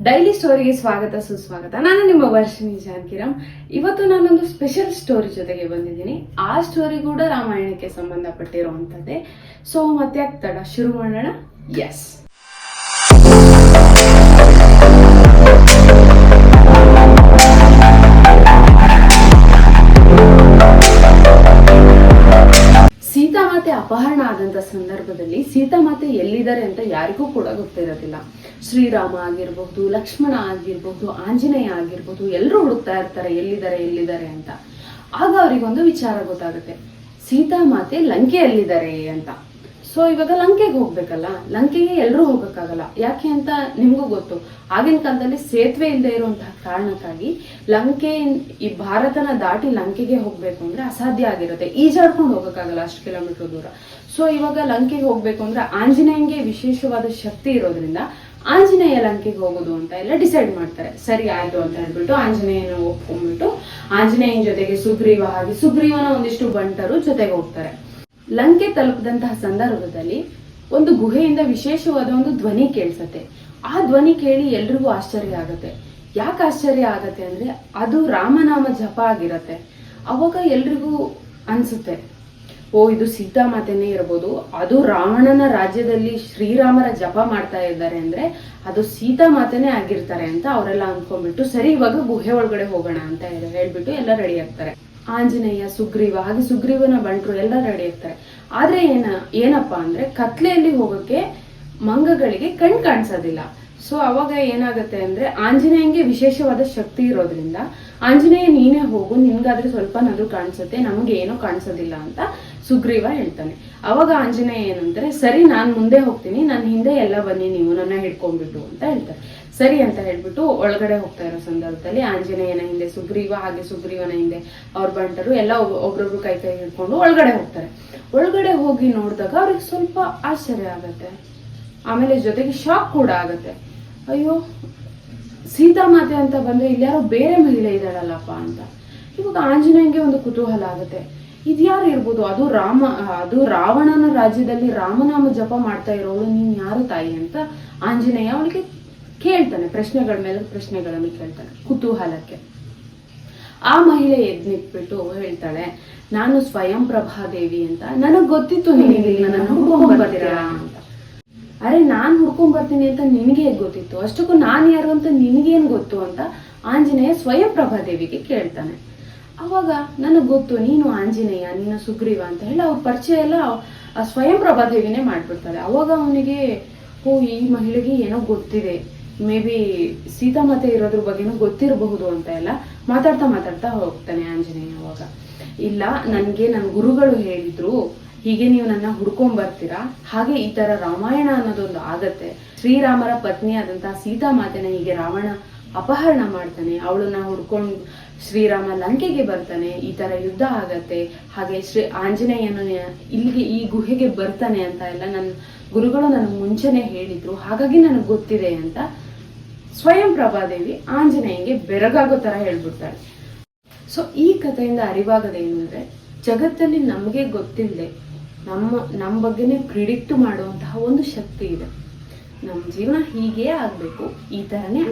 Daily ಸ್ಟೋರಿಗೆ ಸ್ವಾಗತ ಸುಸ್ವಾಗತ. ನಾನು ನಿಮ್ಮ ವರ್ಷಿಣಿ ಜಾನಕಿರಾಮ್. ಇವತ್ತು ನಾನೊಂದು ಸ್ಪೆಷಲ್ ಸ್ಟೋರಿ ಜೊತೆಗೆ ಬಂದಿದ್ದೀನಿ. ಆ ಸ್ಟೋರಿ ಕೂಡ ರಾಮಾಯಣಕ್ಕೆ ಸಂಬಂಧಪಟ್ಟಿರುವಂತದ್ದೇ. ಸೊ ಮತ್ತೆ ತಡ ಶುರು ಮಾಡೋಣ. ಎಸ್, ಸೀತಾಮಾತೆ ಅಪಹರಣ ಆದಂತ ಸಂದರ್ಭದಲ್ಲಿ ಸೀತಾಮಾತೆ ಎಲ್ಲಿದ್ದಾರೆ ಅಂತ ಯಾರಿಗೂ ಕೂಡ ಗೊತ್ತಿರೋದಿಲ್ಲ. ಶ್ರೀರಾಮ ಆಗಿರ್ಬಹುದು, ಲಕ್ಷ್ಮಣ ಆಗಿರ್ಬಹುದು, ಆಂಜನೇಯ ಆಗಿರ್ಬಹುದು, ಎಲ್ಲರೂ ಹುಡುಕ್ತಾ ಇರ್ತಾರೆ ಎಲ್ಲಿದ್ದಾರೆ ಅಂತ. ಆಗ ಅವರಿಗೊಂದು ವಿಚಾರ ಗೊತ್ತಾಗುತ್ತೆ, ಸೀತಾಮಾತೆ ಲಂಕೆಯಲ್ಲಿದ್ದಾರೆ ಅಂತ. ಸೊ ಇವಾಗ ಲಂಕೆಗೆ ಹೋಗ್ಬೇಕಲ್ಲ, ಲಂಕೆಗೆ ಎಲ್ಲರೂ ಹೋಗಕ್ಕಾಗಲ್ಲ. ಯಾಕೆ ಅಂತ ನಿಮ್ಗೂ ಗೊತ್ತು, ಆಗಿನ ಕಾಲದಲ್ಲಿ ಸೇತುವೆ ಇಲ್ಲದೆ ಇರುವಂತಹ ಕಾರಣಕ್ಕಾಗಿ ಈ ಭಾರತನ ದಾಟಿ ಲಂಕೆಗೆ ಹೋಗ್ಬೇಕು ಅಂದ್ರೆ ಅಸಾಧ್ಯ ಆಗಿರುತ್ತೆ. ಈಜಾಡ್ಕೊಂಡು ಹೋಗಕ್ಕಾಗಲ್ಲ ಅಷ್ಟು ಕಿಲೋಮೀಟರ್ ದೂರ. ಸೊ ಇವಾಗ ಲಂಕೆಗೆ ಹೋಗ್ಬೇಕು ಅಂದ್ರೆ ಆಂಜನೇಯಂಗೆ ವಿಶೇಷವಾದ ಶಕ್ತಿ ಇರೋದ್ರಿಂದ ಆಂಜನೇಯ ಲಂಕೆಗೆ ಹೋಗೋದು ಅಂತ ಎಲ್ಲ ಡಿಸೈಡ್ ಮಾಡ್ತಾರೆ. ಸರಿ ಆಯ್ತು ಅಂತ ಹೇಳ್ಬಿಟ್ಟು ಆಂಜನೇಯನ ಒಪ್ಕೊಂಡ್ಬಿಟ್ಟು ಆಂಜನೇಯನ ಜೊತೆಗೆ ಸುಗ್ರೀವನ ಒಂದಿಷ್ಟು ಬಂಟರು ಜೊತೆಗೆ ಹೋಗ್ತಾರೆ. ಲಂಕೆ ತಲುಪದಂತಹ ಸಂದರ್ಭದಲ್ಲಿ ಒಂದು ಗುಹೆಯಿಂದ ವಿಶೇಷವಾದ ಒಂದು ಧ್ವನಿ ಕೇಳಿಸತ್ತೆ. ಆ ಧ್ವನಿ ಕೇಳಿ ಎಲ್ರಿಗೂ ಆಶ್ಚರ್ಯ ಆಗತ್ತೆ. ಯಾಕೆ ಆಶ್ಚರ್ಯ ಆಗತ್ತೆ ಅಂದ್ರೆ ಅದು ರಾಮನಾಮ ಜಪ ಆಗಿರತ್ತೆ. ಅವಾಗ ಎಲ್ರಿಗೂ ಅನ್ಸುತ್ತೆ, ಓ ಇದು ಸೀತಾಮಾತೆನೇ ಇರ್ಬೋದು, ಅದು ರಾವಣನ ರಾಜ್ಯದಲ್ಲಿ ಶ್ರೀರಾಮರ ಜಪ ಮಾಡ್ತಾ ಇದ್ದಾರೆ ಅಂದ್ರೆ ಅದು ಸೀತಾಮಾತೆನೇ ಆಗಿರ್ತಾರೆ ಅಂತ ಅವರೆಲ್ಲ ಅನ್ಕೊಂಡ್ಬಿಟ್ಟು ಸರಿ ಇವಾಗ ಗುಹೆ ಒಳಗಡೆ ಹೋಗೋಣ ಅಂತ ಹೇಳ್ಬಿಟ್ಟು ಎಲ್ಲ ರೆಡಿ ಆಗ್ತಾರೆ. ಆಂಜನೇಯ, ಸುಗ್ರೀವನ ಬಂಟ್ರು ಎಲ್ಲ ರೆಡಿ ಆಗ್ತಾರೆ. ಆದ್ರೆ ಏನಪ್ಪಾ ಅಂದ್ರೆ ಕತ್ಲೆಯಲ್ಲಿ ಹೋಗಕ್ಕೆ ಮಂಗಗಳಿಗೆ ಕಣ್ ಕಾಣಿಸೋದಿಲ್ಲ. ಸೊ ಅವಾಗ ಏನಾಗುತ್ತೆ ಅಂದ್ರೆ ಆಂಜನೇಯಂಗೆ ವಿಶೇಷವಾದ ಶಕ್ತಿ ಇರೋದ್ರಿಂದ ಆಂಜನೇಯ ನೀನೇ ಹೋಗು, ನಿನ್ಗಾದ್ರೆ ಸ್ವಲ್ಪನಾದ್ರೂ ಕಾಣಿಸುತ್ತೆ, ನಮ್ಗೆ ಏನೋ ಕಾಣಿಸೋದಿಲ್ಲ ಅಂತ ಸುಗ್ರೀವ ಹೇಳ್ತಾನೆ. ಅವಾಗ ಆಂಜನೇಯ ಏನಂತಾರೆ, ಸರಿ ನಾನ್ ಮುಂದೆ ಹೋಗ್ತೀನಿ, ನನ್ ಹಿಂದೆ ಎಲ್ಲ ಬನ್ನಿ ನೀವು ನನ್ನ ಹಿಡ್ಕೊಂಡ್ಬಿಟ್ಟು ಅಂತ ಹೇಳ್ತಾರೆ. ಸರಿ ಅಂತ ಹೇಳ್ಬಿಟ್ಟು ಒಳಗಡೆ ಹೋಗ್ತಾ ಇರೋ ಸಂದರ್ಭದಲ್ಲಿ ಆಂಜನೇಯನ ಹಿಂದೆ ಸುಗ್ರೀವನ ಹಿಂದೆ ಅವ್ರ ಬಂಟರು ಎಲ್ಲ ಒಬ್ರೊಬ್ರು ಕೈ ಹಿಡ್ಕೊಂಡು ಒಳಗಡೆ ಹೋಗ್ತಾರೆ. ಒಳಗಡೆ ಹೋಗಿ ನೋಡಿದಾಗ ಅವ್ರಿಗೆ ಸ್ವಲ್ಪ ಆಶ್ಚರ್ಯ ಆಗತ್ತೆ, ಆಮೇಲೆ ಜೊತೆಗೆ ಶಾಕ್ ಕೂಡ ಆಗತ್ತೆ. ಅಯ್ಯೋ ಸೀತಾಮಾತೆ ಅಂತ ಬಂದ್ರೆ ಇಲ್ಯಾರೋ ಬೇರೆ ಮಹಿಳೆ ಇದ್ದಾಳಲ್ಲಪ್ಪ ಅಂತ. ಇವಾಗ ಆಂಜನೇಯಂಗೆ ಒಂದು ಕುತೂಹಲ ಆಗುತ್ತೆ, ಇದ್ಯಾರು ಇರ್ಬೋದು, ಅದು ರಾವಣನ ರಾಜ್ಯದಲ್ಲಿ ರಾಮನಾಮ ಜಪ ಮಾಡ್ತಾ ಇರೋಳು, ನೀನ್ ಯಾರು ತಾಯಿ ಅಂತ ಆಂಜನೇಯ ಅವಳಿಗೆ ಕೇಳ್ತಾನೆ. ಪ್ರಶ್ನೆಗಳ ಮೇಲೆ ಪ್ರಶ್ನೆಗಳನ್ನು ಕೇಳ್ತಾನೆ ಕುತೂಹಲಕ್ಕೆ. ಆ ಮಹಿಳೆ ಎದ್ನಿಟ್ಬಿಟ್ಟು ಹೇಳ್ತಾಳೆ, ನಾನು ಸ್ವಯಂ ಪ್ರಭಾದೇವಿ ಅಂತ. ನನಗ್ ಗೊತ್ತಿತ್ತು ನಿನಗೆ ನನ್ನ ಹುಡ್ಕೊಂಡ್ ಬರ್ತೀರಾ ಅಂತ. ಅರೆ ನಾನ್ ಹುಡ್ಕೊಂಡ್ ಬರ್ತೀನಿ ಅಂತ ನಿನಗೆ ಗೊತ್ತಿತ್ತು, ಅಷ್ಟಕ್ಕೂ ನಾನ್ ಯಾರು ಅಂತ ನಿನಗೇನ್ ಗೊತ್ತು ಅಂತ ಆಂಜನೇಯ ಸ್ವಯಂ ಪ್ರಭಾದೇವಿಗೆ ಕೇಳ್ತಾನೆ. ಅವಾಗ ನನಗ್ ಗೊತ್ತು ನೀನು ಆಂಜನೇಯ, ನೀನು ಸುಗ್ರೀವ ಅಂತ ಹೇಳಿ ಅವ್ರ ಪರಿಚಯ ಎಲ್ಲ ಸ್ವಯಂ ಪ್ರಭಾದೇವಿನೇ ಮಾಡ್ಬಿಡ್ತಾಳೆ. ಅವಾಗ ಅವನಿಗೆ ಓ ಈ ಮಹಿಳೆಗೆ ಏನೋ ಗೊತ್ತಿದೆ, ಮೇ ಬಿ ಸೀತಾಮಾತೆ ಇರೋದ್ರ ಬಗ್ಗೆನೂ ಗೊತ್ತಿರಬಹುದು ಅಂತ ಎಲ್ಲ ಮಾತಾಡ್ತಾ ಹೋಗ್ತಾನೆ ಆಂಜನೇಯ. ಅವಾಗ ಇಲ್ಲ, ನನ್ಗೆ ನನ್ನ ಗುರುಗಳು ಹೇಳಿದ್ರು, ಹೀಗೆ ನೀವು ನನ್ನ ಹುಡ್ಕೊಂಡ್ ಬರ್ತೀರಾ, ಹಾಗೆ ಈ ತರ ರಾಮಾಯಣ ಅನ್ನೋದೊಂದು ಆಗತ್ತೆ. ಶ್ರೀರಾಮರ ಪತ್ನಿ ಆದಂತಹ ಸೀತಾಮಾತೆನ ಹೀಗೆ ರಾವಣ ಅಪಹರಣ ಮಾಡ್ತಾನೆ, ಅವಳನ್ನ ಹುಡ್ಕೊಂಡು ಶ್ರೀರಾಮ ಲಂಕೆಗೆ ಬರ್ತಾನೆ, ಈ ತರ ಯುದ್ಧ ಆಗತ್ತೆ, ಹಾಗೆ ಆಂಜನೇಯನು ಇಲ್ಲಿಗೆ ಈ ಗುಹೆಗೆ ಬರ್ತಾನೆ ಅಂತ ಎಲ್ಲ ನನ್ನ ಗುರುಗಳು ನನಗೆ ಮುಂಚೆನೆ ಹೇಳಿದ್ರು, ಹಾಗಾಗಿ ನನಗೆ ಗೊತ್ತಿದೆ ಅಂತ ಸ್ವಯಂ ಪ್ರಭಾದೇವಿ ಆಂಜನೇಯಂಗೆ ಬೆರಗಾಗೋ ತರ ಹೇಳ್ಬಿಡ್ತಾಳೆ. ಸೊ ಈ ಕಥೆಯಿಂದ ಅರಿವಾಗದೇನು ಅಂದ್ರೆ ಜಗತ್ತಲ್ಲಿ ನಮಗೆ ಗೊತ್ತಿಲ್ಲದೆ ನಮ್ಮ ಬಗ್ಗೆನೆ ಪ್ರಿಡಿಕ್ಟ್ ಮಾಡುವಂತಹ ಒಂದು ಶಕ್ತಿ ಇದೆ. ನಮ್ಮ ಜೀವನ ಹೀಗೆ ಆಗ್ಬೇಕು, ಈ ತರನೇ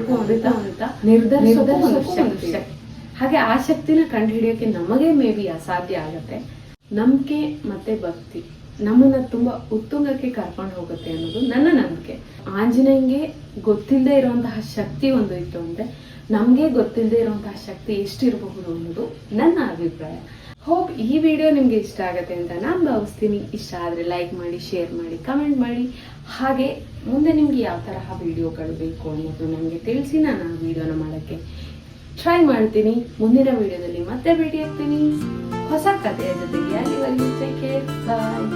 ಅಂತ ನಿರ್ಧರಿಸೋದ ಶಕ್ತಿ. ಹಾಗೆ ಆ ಶಕ್ತಿನ ಕಂಡು ಹಿಡಿಯೋಕೆ ನಮಗೆ ಮೇ ಬಿ ಅಸಾಧ್ಯ ಆಗತ್ತೆ. ನಂಬಿಕೆ ಮತ್ತೆ ಭಕ್ತಿ ನಮ್ಮನ್ನ ತುಂಬಾ ಉತ್ತುಂಗಕ್ಕೆ ಕರ್ಕೊಂಡು ಹೋಗುತ್ತೆ ಅನ್ನೋದು ನನ್ನ ನಂಬಿಕೆ. ಆಂಜನೇಯಂಗೆ ಗೊತ್ತಿಲ್ಲದೆ ಇರುವಂತಹ ಶಕ್ತಿ ಒಂದು ಇತ್ತು ಅಂದ್ರೆ ನಮ್ಗೆ ಗೊತ್ತಿಲ್ಲದೆ ಇರುವಂತಹ ಶಕ್ತಿ ಎಷ್ಟಿರಬಹುದು ಅನ್ನೋದು ನನ್ನ ಅಭಿಪ್ರಾಯ. ಹೋಪ್ ಈ ವಿಡಿಯೋ ನಿಮ್ಗೆ ಇಷ್ಟ ಆಗತ್ತೆ ಅಂತ ನಾನು ಭಾವಿಸ್ತೀನಿ. ಇಷ್ಟ ಆದ್ರೆ ಲೈಕ್ ಮಾಡಿ, ಶೇರ್ ಮಾಡಿ, ಕಮೆಂಟ್ ಮಾಡಿ. ಹಾಗೆ ಮುಂದೆ ನಿಮ್ಗೆ ಯಾವ ತರಹ ವಿಡಿಯೋಗಳು ಬೇಕು ಅನ್ನೋದು ನನಗೆ ತಿಳಿಸಿ, ನಾನು ಆ ವಿಡಿಯೋನ ಮಾಡೋಕ್ಕೆ ಟ್ರೈ ಮಾಡ್ತೀನಿ. ಮುಂದಿನ ವಿಡಿಯೋದಲ್ಲಿ ಮತ್ತೆ ಭೇಟಿ ಆಗ್ತೀನಿ ಹೊಸ ಕಥೆಯ ಜೊತೆಗೆ. ಅಲ್ಲಿವರೆಗೂ ಟೇಕ್ ಕೇರ್, ಬಾಯ್.